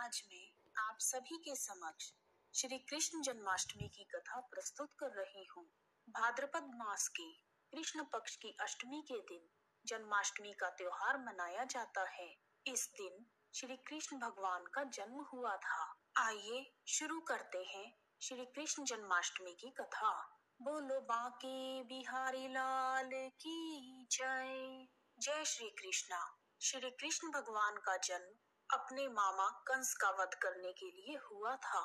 आज मैं आप सभी के समक्ष श्री कृष्ण जन्माष्टमी की कथा प्रस्तुत कर रही हूँ। भाद्रपद मास के कृष्ण पक्ष की अष्टमी के दिन जन्माष्टमी का त्योहार मनाया जाता है। इस दिन श्री कृष्ण भगवान का जन्म हुआ था। आइए शुरू करते हैं श्री कृष्ण जन्माष्टमी की कथा। बोलो बांके बिहारी लाल की जय। जय श्री कृष्णा। श्री कृष्ण भगवान का जन्म अपने मामा कंस का वध करने के लिए हुआ था।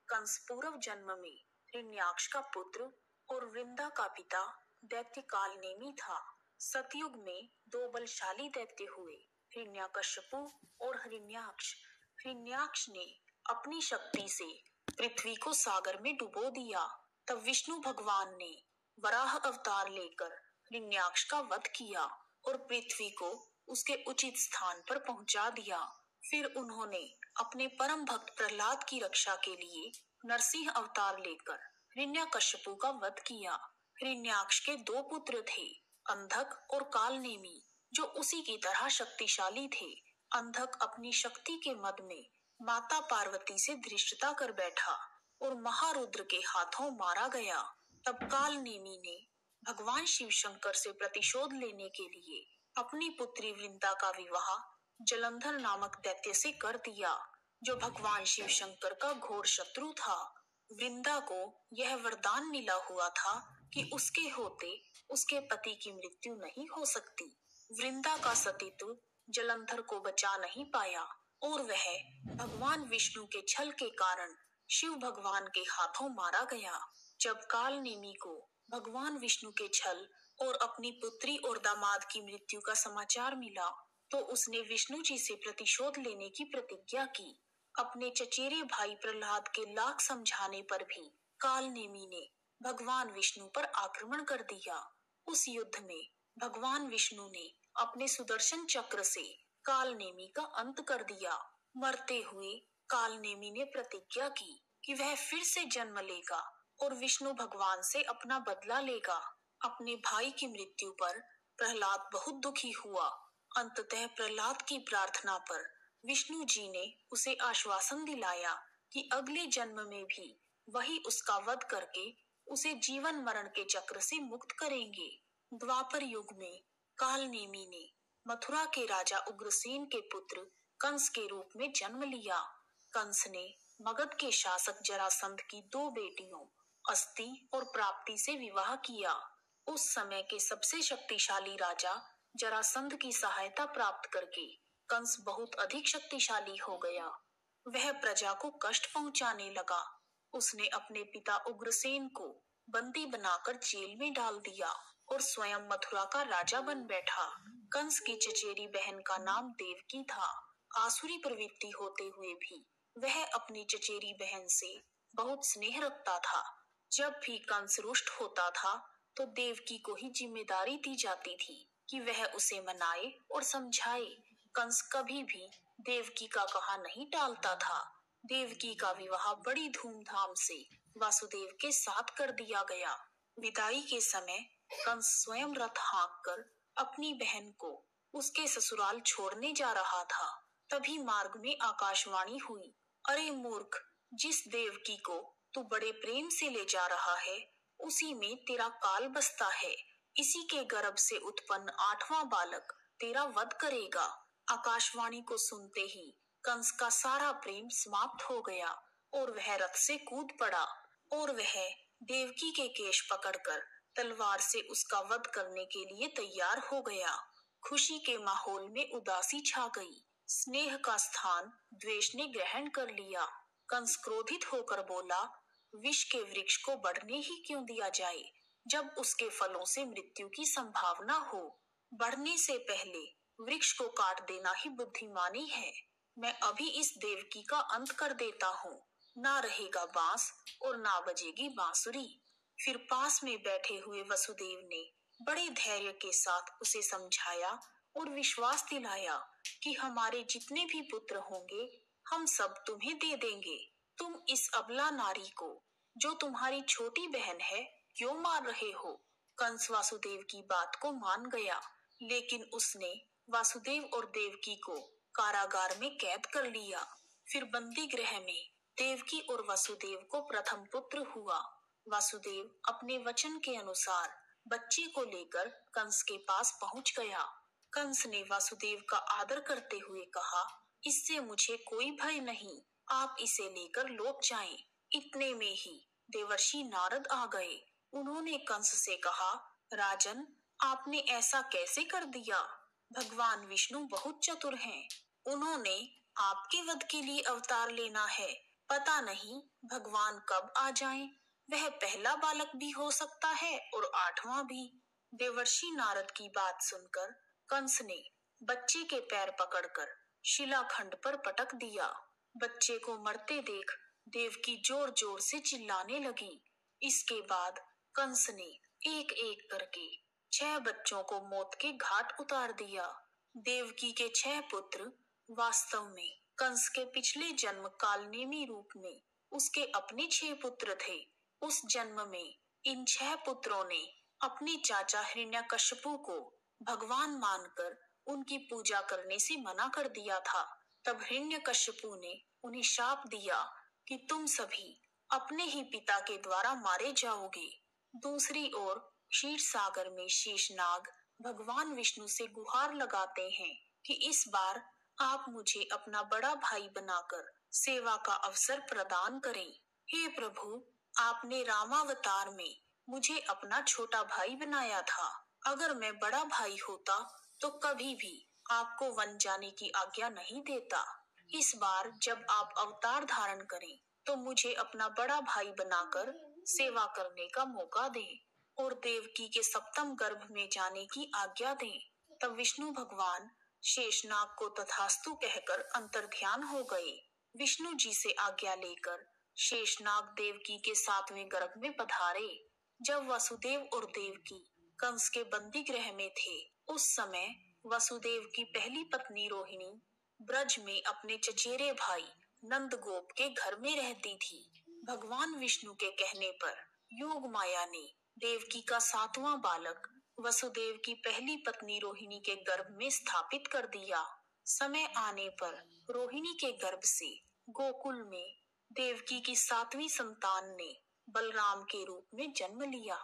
कंस पूर्व जन्म में हिरण्याक्ष का पुत्र और वृंदा का पिता दैत्य कालनेमी था। सतयुग में दो बलशाली दैत्य हुए, हिरण्यकश्यपु और हिरण्याक्ष। हिरण्याक्ष ने अपनी शक्ति से पृथ्वी को सागर में डुबो दिया। तब विष्णु भगवान ने वराह अवतार लेकर हिरण्याक्ष का वध किया और पृथ्वी को उसके उचित स्थान पर पहुंचा दिया। फिर उन्होंने अपने परम भक्त प्रहलाद की रक्षा के लिए नरसिंह अवतार लेकर हिरण्यकश्यपु का वध किया। हिरण्याक्ष के दो पुत्र थे, अंधक और कालनेमी, जो उसी की तरह शक्तिशाली थे। अंधक अपनी शक्ति के मद में माता पार्वती से धृष्टता कर बैठा और महारुद्र के हाथों मारा गया। तब कालनेमी ने भगवान शिव शंकर से प्रतिशोध लेने के लिए अपनी पुत्री वृंदा का विवाह जलंधर नामक दैत्य से कर दिया, जो भगवान शिव शंकर का घोर शत्रु था। वृंदा को यह वरदान मिला हुआ था कि उसके होते उसके पति की मृत्यु नहीं हो सकती। वृंदा का सतीत्व जलंधर को बचा नहीं पाया और वह भगवान विष्णु के छल के कारण शिव भगवान के हाथों मारा गया। जब कालनेमी को भगवान विष्णु के छल और अपनी पुत्री और दामाद की मृत्यु का समाचार मिला तो उसने विष्णु जी से प्रतिशोध लेने की प्रतिज्ञा की। अपने चचेरे भाई प्रहलाद के लाख समझाने पर भी कालनेमी ने भगवान विष्णु पर आक्रमण कर दिया। उस युद्ध में भगवान विष्णु ने अपने सुदर्शन चक्र से कालनेमी का अंत कर दिया। मरते हुए कालनेमी ने प्रतिज्ञा की कि वह फिर से जन्म लेगा और विष्णु भगवान से अपना बदला लेगा। अपने भाई की मृत्यु पर प्रहलाद बहुत दुखी हुआ। अंततः प्रहलाद की प्रार्थना पर विष्णु जी ने उसे आश्वासन दिलाया कि अगले जन्म में भी वही उसका वध करके उसे जीवन मरण के चक्र से मुक्त करेंगे। द्वापर युग में कालनेमी ने मथुरा के राजा उग्रसेन के पुत्र कंस के रूप में जन्म लिया। कंस ने मगध के शासक जरासंध की दो बेटियों अस्ति और प्राप्ति से विवाह किया। उस समय के सबसे शक्तिशाली राजा जरासंध की सहायता प्राप्त करके कंस बहुत अधिक शक्तिशाली हो गया। वह प्रजा को कष्ट पहुंचाने लगा। उसने अपने पिता उग्रसेन को बंदी बनाकर जेल में डाल दिया और स्वयं मथुरा का राजा बन बैठा। कंस की चचेरी बहन का नाम देवकी था। आसुरी प्रवृत्ति होते हुए भी वह अपनी चचेरी बहन से बहुत स्नेह रखता था। जब भी कंस रुष्ट होता था तो देवकी को ही जिम्मेदारी दी जाती थी कि वह उसे मनाए और समझाए। कंस कभी भी देवकी का कहा नहीं टालता था। देवकी का विवाह बड़ी धूमधाम से वासुदेव के साथ कर दिया गया। विदाई के समय कंस स्वयं रथ हाँक कर अपनी बहन को उसके ससुराल छोड़ने जा रहा था। तभी मार्ग में आकाशवाणी हुई, अरे मूर्ख, जिस देवकी को तू बड़े प्रेम से ले जा रहा है उसी में तेरा काल बसता है। इसी के गर्भ से उत्पन्न 8वां बालक तेरा वध करेगा। आकाशवाणी को सुनते ही कंस का सारा प्रेम समाप्त हो गया और वह रथ से कूद पड़ा और वह देवकी के केश पकड़कर तलवार से उसका वध करने के लिए तैयार हो गया। खुशी के माहौल में उदासी छा गई। स्नेह का स्थान द्वेष ने ग्रहण कर लिया। कंस क्रोधित होकर बोला, विष के वृक्ष को बढ़ने ही क्यों दिया जाए जब उसके फलों से मृत्यु की संभावना हो। बढ़ने से पहले वृक्ष को काट देना ही बुद्धिमानी है। मैं अभी इस देवकी का अंत कर देता हूँ। ना रहेगा बांस और ना बजेगी बांसुरी। फिर पास में बैठे हुए वसुदेव ने बड़े धैर्य के साथ उसे समझाया और विश्वास दिलाया कि हमारे जितने भी पुत्र होंगे हम सब तुम्हें दे देंगे। तुम इस अबला नारी को, जो तुम्हारी छोटी बहन है, क्यों मार रहे हो। कंस वासुदेव की बात को मान गया, लेकिन उसने वासुदेव और देवकी को कारागार में कैद कर लिया। फिर बंदी गृह में देवकी और वसुदेव को प्रथम पुत्र हुआ। वासुदेव अपने वचन के अनुसार बच्चे को लेकर कंस के पास पहुंच गया। कंस ने वासुदेव का आदर करते हुए कहा, इससे मुझे कोई भय नहीं, आप इसे लेकर लौट जाएं। इतने में ही देवर्षि नारद आ गए। उन्होंने कंस से कहा, राजन, आपने ऐसा कैसे कर दिया? भगवान विष्णु बहुत चतुर हैं। उन्होंने आपके वध के लिए अवतार लेना है। पता नहीं भगवान कब आ जाएं। वह पहला बालक भी हो सकता है और 8वां भी। देवर्षि नारद की बात सुनकर कंस ने बच्चे के पैर पकड़कर शिलाखंड पर पटक दिया। बच्चे को मरते देख देवकी जोर जोर से चिल्लाने लगी। इसके बाद कंस ने एक एक करके 6 बच्चों को मौत के घाट उतार दिया। देवकी के 6 पुत्र वास्तव में कंस के पिछले जन्म कालनेमी रूप में उसके अपने 6 पुत्र थे। उस जन्म में इन 6 पुत्रों ने अपने चाचा हिरण्यकश्यपु को भगवान मानकर उनकी पूजा करने से मना कर दिया था। तब हिरण्यकश्यपु ने उन्हें शाप दिया कि तुम सभी अपने ही पिता के द्वारा मारे जाओगे। दूसरी ओर क्षीर सागर में शेषनाग भगवान विष्णु से गुहार लगाते हैं कि इस बार आप मुझे अपना बड़ा भाई बनाकर सेवा का अवसर प्रदान करें। हे प्रभु, आपने रामावतार में मुझे अपना छोटा भाई बनाया था। अगर मैं बड़ा भाई होता तो कभी भी आपको वन जाने की आज्ञा नहीं देता। इस बार जब आप अवतार धारण करें तो मुझे अपना बड़ा भाई बनाकर सेवा करने का मौका दें और देवकी के सप्तम गर्भ में जाने की आज्ञा दें। तब विष्णु भगवान शेषनाग को तथास्तु कहकर अंतर्ध्यान हो गए। विष्णु जी से आज्ञा लेकर शेषनाग देवकी के 7वें गर्भ में पधारे। जब वसुदेव और देवकी कंस के बंदी गृह में थे, उस समय वसुदेव की पहली पत्नी रोहिणी ब्रज में अपने चचेरे भाई नंद गोप के घर में रहती थी। भगवान विष्णु के कहने पर योग माया ने देवकी का 7वां बालक वसुदेव की पहली पत्नी रोहिणी के गर्भ में स्थापित कर दिया। समय आने पर रोहिणी के गर्भ से गोकुल में देवकी की 7वीं संतान ने बलराम के रूप में जन्म लिया।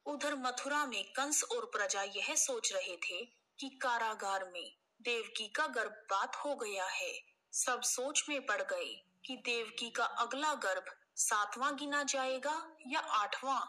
उधर मथुरा में कंस और प्रजा यह सोच रहे थे कि कारागार में देवकी का गर्भपात हो गया है। सब सोच में पड़ गए कि देवकी का अगला गर्भ 7वां गिना जाएगा या 8वां।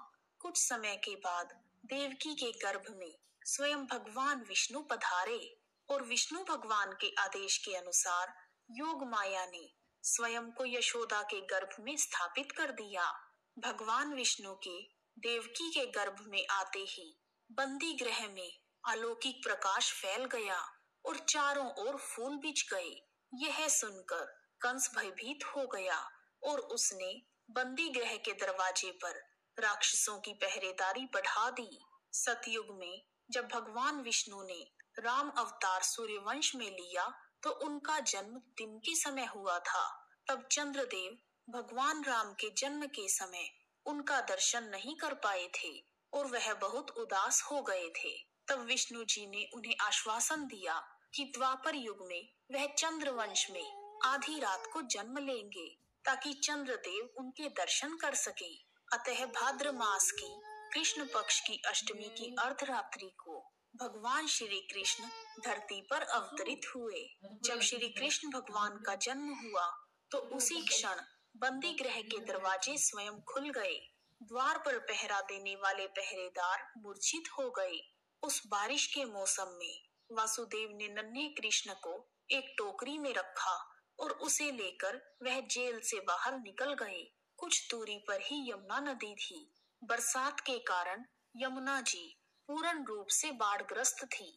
कुछ समय के बाद देवकी के गर्भ में स्वयं भगवान विष्णु पधारे और विष्णु भगवान के आदेश के अनुसार योग माया ने स्वयं को यशोदा के गर्भ में स्थापित कर दिया। भगवान विष्णु के देवकी के गर्भ में आते ही बंदी गृह में अलौकिक प्रकाश फैल गया और चारों ओर फूल बिछ गए। यह सुनकर कंस भयभीत हो गया और उसने बंदी गृह के दरवाजे पर राक्षसों की पहरेदारी बढ़ा दी। सतयुग में जब भगवान विष्णु ने राम अवतार सूर्यवंश में लिया तो उनका जन्म दिन के समय हुआ था। तब चंद्रदेव भगवान राम के जन्म के समय उनका दर्शन नहीं कर पाए थे और वह बहुत उदास हो गए थे। तब विष्णु जी ने उन्हें आश्वासन दिया कि द्वापर युग में वह चंद्रवंश में आधी रात को जन्म लेंगे ताकि चंद्रदेव उनके दर्शन कर सकें। अतः भाद्र मास की कृष्ण पक्ष की अष्टमी की अर्धरात्रि को भगवान श्री कृष्ण धरती पर अवतरित हुए। जब श्री कृष्ण भगवान का जन्म हुआ तो उसी क्षण बंदी गृह के दरवाजे स्वयं खुल गए। द्वार पर पहरा देने वाले पहरेदार मूर्छित हो गए। उस बारिश के मौसम में वासुदेव ने नन्हे कृष्ण को एक टोकरी में रखा और उसे लेकर वह जेल से बाहर निकल गए। कुछ दूरी पर ही यमुना नदी थी। बरसात के कारण यमुना जी पूर्ण रूप से बाढ़ग्रस्त थी।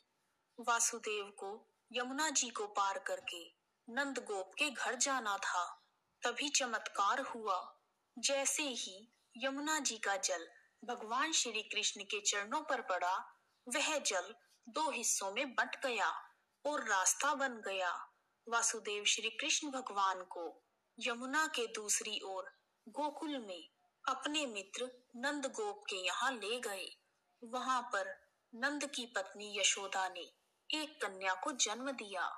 वासुदेव को यमुना जी को पार करके नंद गोप के घर जाना था। तभी चमत्कार हुआ। जैसे ही यमुना जी का जल भगवान श्री कृष्ण के चरणों पर पड़ा, वह जल 2 हिस्सों में बंट गया और रास्ता बन गया। वासुदेव श्री कृष्ण भगवान को यमुना के दूसरी ओर गोकुल में अपने मित्र नंद गोप के यहाँ ले गए। वहां पर नंद की पत्नी यशोदा ने एक कन्या को जन्म दिया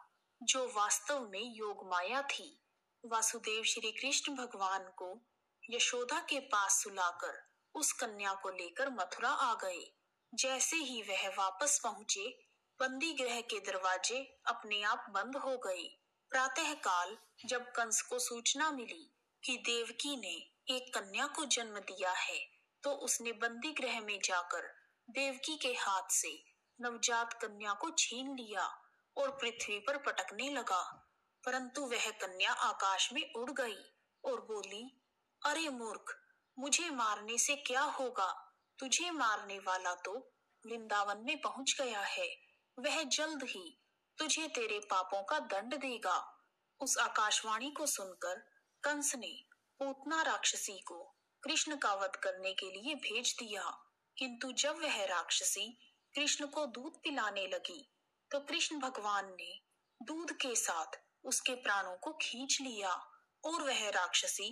जो वास्तव में योग माया थी। वासुदेव श्री कृष्ण भगवान को यशोदा के पास सुलाकर उस कन्या को लेकर मथुरा आ गए। जैसे ही वह वापस पहुंचे, बंदी गृह के दरवाजे अपने आप बंद हो गए। प्रातःकाल जब कंस को सूचना मिली कि देवकी ने एक कन्या को जन्म दिया है, तो उसने बंदी गृह में जाकर देवकी के हाथ से नवजात कन्या को छीन लिया और पृथ्वी पर पटकने लगा। परंतु वह कन्या आकाश में उड़ गई और बोली, अरे मूर्ख, मुझे मारने से क्या होगा? तुझे मारने वाला तो वृंदावन में पहुंच गया है। वह जल्द ही तुझे तेरे पापों का दंड देगा। उस आकाशवाणी को सुनकर कंस ने पूतना राक्षसी को कृष्ण का वध करने के लिए भेज दिया। किंतु जब वह राक्षसी कृष्ण को दूध पिलाने लगी, तो कृष्ण भगवान ने दूध के साथ उसके प्राणों को खींच लिया और वह राक्षसी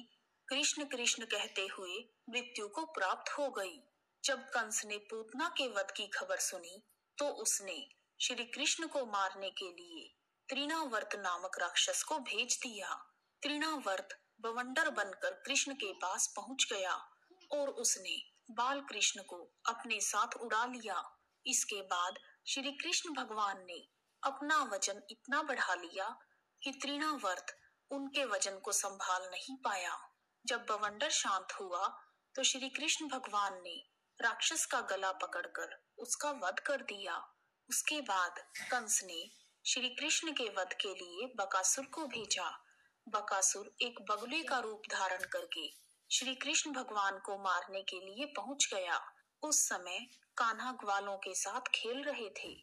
कृष्ण कृष्ण कहते हुए मृत्यु को प्राप्त हो गई। जब कंस ने पूतना के वध की खबर सुनी, तो उसने श्री कृष्ण को मारने के लिए तृणावर्त नामक राक्षस को भेज दिया। तृणावर्त बवंडर बनकर कृष्ण के पास पहुंच गया और उसने बाल कृष्ण को अपने साथ उड़ा लिया। इसके बाद श्री कृष्ण भगवान ने अपना वजन इतना बढ़ा लिया कि तृणावर्त उनके वजन को संभाल नहीं पाया। जब बवंडर शांत हुआ, तो श्री कृष्ण भगवान ने राक्षस का गला पकड़कर उसका वध कर दिया। उसके बाद कंस ने श्री कृष्ण के वध के लिए बकासुर को भेजा। बकासुर एक बगुले का रूप धारण करके श्री कृष्ण भगवान को मारने के लिए पहुंच गया। उस समय कान्हा ग्वालों के साथ खेल रहे थे।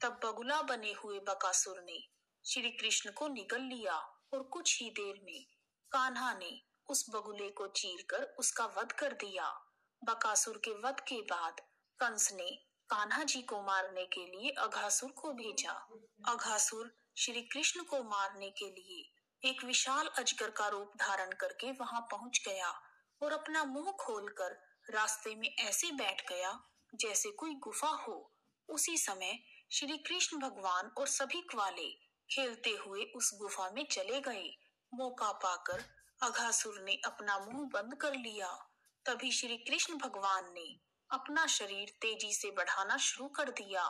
तब बगुला बने हुए बकासुर ने श्री कृष्ण को निगल लिया और कुछ ही देर में कान्हा ने उस बगुले को चीरकर उसका वध कर दिया। बकासुर के वध के बाद कंस ने कान्हा जी को मारने के लिए अघासुर को भेजा। अघासुर श्री कृष्ण को मारने के लिए एक विशाल अजगर का रूप धारण करके वहां पहुंच गया और अपना मुंह खोलकर रास्ते में ऐसे बैठ गया जैसे कोई गुफा हो। उसी समय श्री कृष्ण भगवान और सभी ग्वाले खेलते हुए उस गुफा में चले गए। मौका पाकर अघासुर ने अपना मुंह बंद कर लिया। तभी श्री कृष्ण भगवान ने अपना शरीर तेजी से बढ़ाना शुरू कर दिया।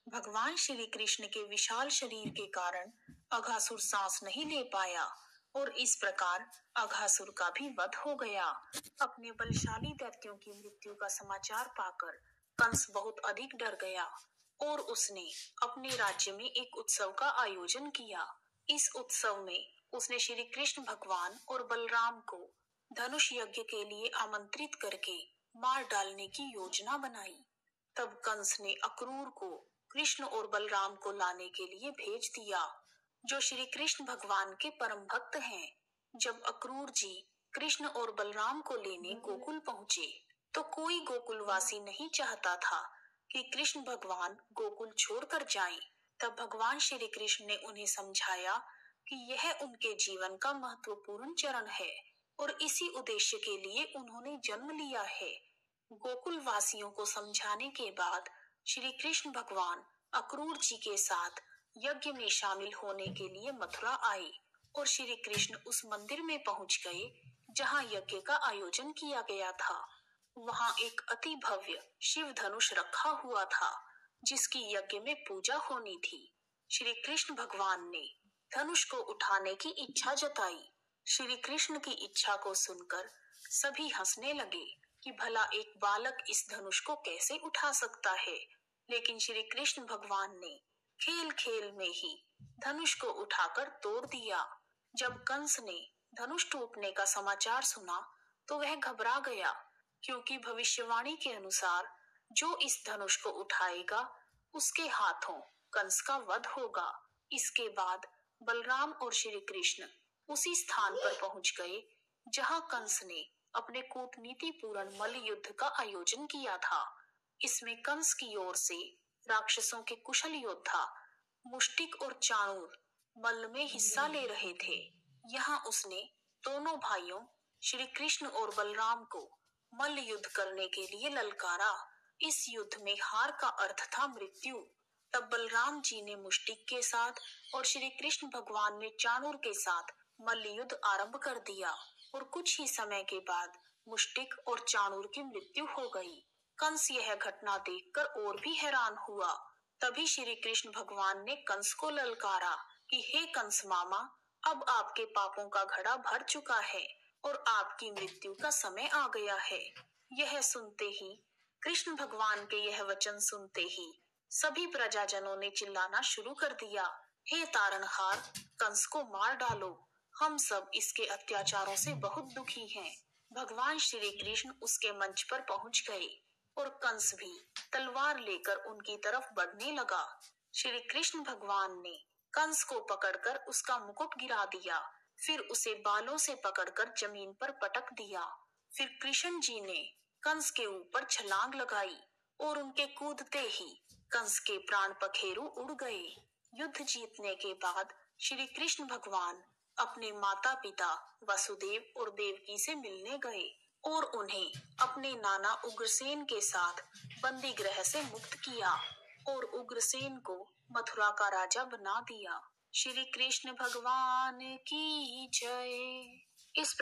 भगवान श्री कृष्ण के विशाल शरीर के कारण अघासुर सांस नहीं ले पाया और इस प्रकार अघासुर का भी वध हो गया। अपने बलशाली दैत्यों की मृत्यु का समाचार पाकर कंस बहुत अधिक डर गया और उसने अपने राज्य में एक उत्सव का आयोजन किया। इस उत्सव में उसने श्री कृष्ण भगवान और बलराम को धनुष यज्ञ के लिए आमंत्रित करके मार डालने की योजना बनाई। तब कंस ने अक्रूर को कृष्ण और बलराम को लाने के लिए भेज दिया, जो श्री कृष्ण भगवान के परम भक्त हैं। जब अक्रूर जी कृष्ण और बलराम को लेने गोकुल पहुंचे, तो कोई गोकुलवासी नहीं चाहता था कि कृष्ण भगवान गोकुल छोड़कर जाएं। तब भगवान श्री कृष्ण ने उन्हें समझाया कि यह उनके जीवन का महत्वपूर्ण चरण है और इसी उद्देश्य के लिए उन्होंने जन्म लिया है। गोकुल वासियों को समझाने के बाद श्री कृष्ण भगवान अक्रूर जी के साथ यज्ञ में शामिल होने के लिए मथुरा आए और श्री कृष्ण उस मंदिर में पहुंच गए जहां यज्ञ का आयोजन किया गया था। वहां एक अति भव्य शिव धनुष रखा हुआ था, जिसकी यज्ञ में पूजा होनी थी। श्री कृष्ण भगवान ने धनुष को उठाने की इच्छा जताई। श्री कृष्ण की इच्छा को सुनकर सभी हंसने लगे कि भला एक बालक इस धनुष को कैसे उठा सकता है। लेकिन श्री कृष्ण भगवान ने खेल खेल में ही धनुष को उठाकर तोड़ दिया। जब कंस ने धनुष टूटने का समाचार सुना, तो वह घबरा गया, क्योंकि भविष्यवाणी के अनुसार जो इस धनुष को उठाएगा उसके हाथों कंस का वध होगा। इसके बाद बलराम और श्री कृष्ण उसी स्थान पर पहुंच गए जहां कंस ने अपने कूटनीति पूर्ण मल्ल युद्ध का आयोजन किया था। इसमें कंस की ओर से राक्षसों के कुशल योद्धा मुष्टिक और चाणूर मल्ल में हिस्सा ले रहे थे। यहाँ उसने दोनों भाइयों श्री कृष्ण और बलराम को मल्ल युद्ध करने के लिए ललकारा। इस युद्ध में हार का अर्थ था मृत्यु। तब बलराम जी ने मुष्टिक के साथ और श्री कृष्ण भगवान ने चाणूर के साथ मल्ल युद्ध आरंभ कर दिया और कुछ ही समय के बाद मुष्टिक और चाणूर की मृत्यु हो गई। कंस यह घटना देखकर और भी हैरान हुआ। तभी श्री कृष्ण भगवान ने कंस को ललकारा कि हे कंस मामा, अब आपके पापों का घड़ा भर चुका है और आपकी मृत्यु का समय आ गया है। यह सुनते ही, कृष्ण भगवान के यह वचन सुनते ही सभी प्रजाजनों ने चिल्लाना शुरू कर दिया, हे तारनहार, कंस को मार डालो, हम सब इसके अत्याचारों से बहुत दुखी हैं। भगवान श्री कृष्ण उसके मंच पर पहुंच गए और कंस भी तलवार लेकर उनकी तरफ बढ़ने लगा। श्री कृष्ण भगवान ने कंस को पकड़कर उसका मुकुट गिरा दिया, फिर उसे बालों से पकड़कर जमीन पर पटक दिया। फिर कृष्ण जी ने कंस के ऊपर छलांग लगाई और उनके कूदते ही कंस के प्राण पखेरु उड़ गए। युद्ध जीतने के बाद श्री कृष्ण भगवान अपने माता पिता वसुदेव और देवकी से मिलने गए और उन्हें अपने नाना उग्रसेन के साथ बंदी गृह से मुक्त किया और उग्रसेन को मथुरा का राजा बना दिया। श्री कृष्ण भगवान की जय। इस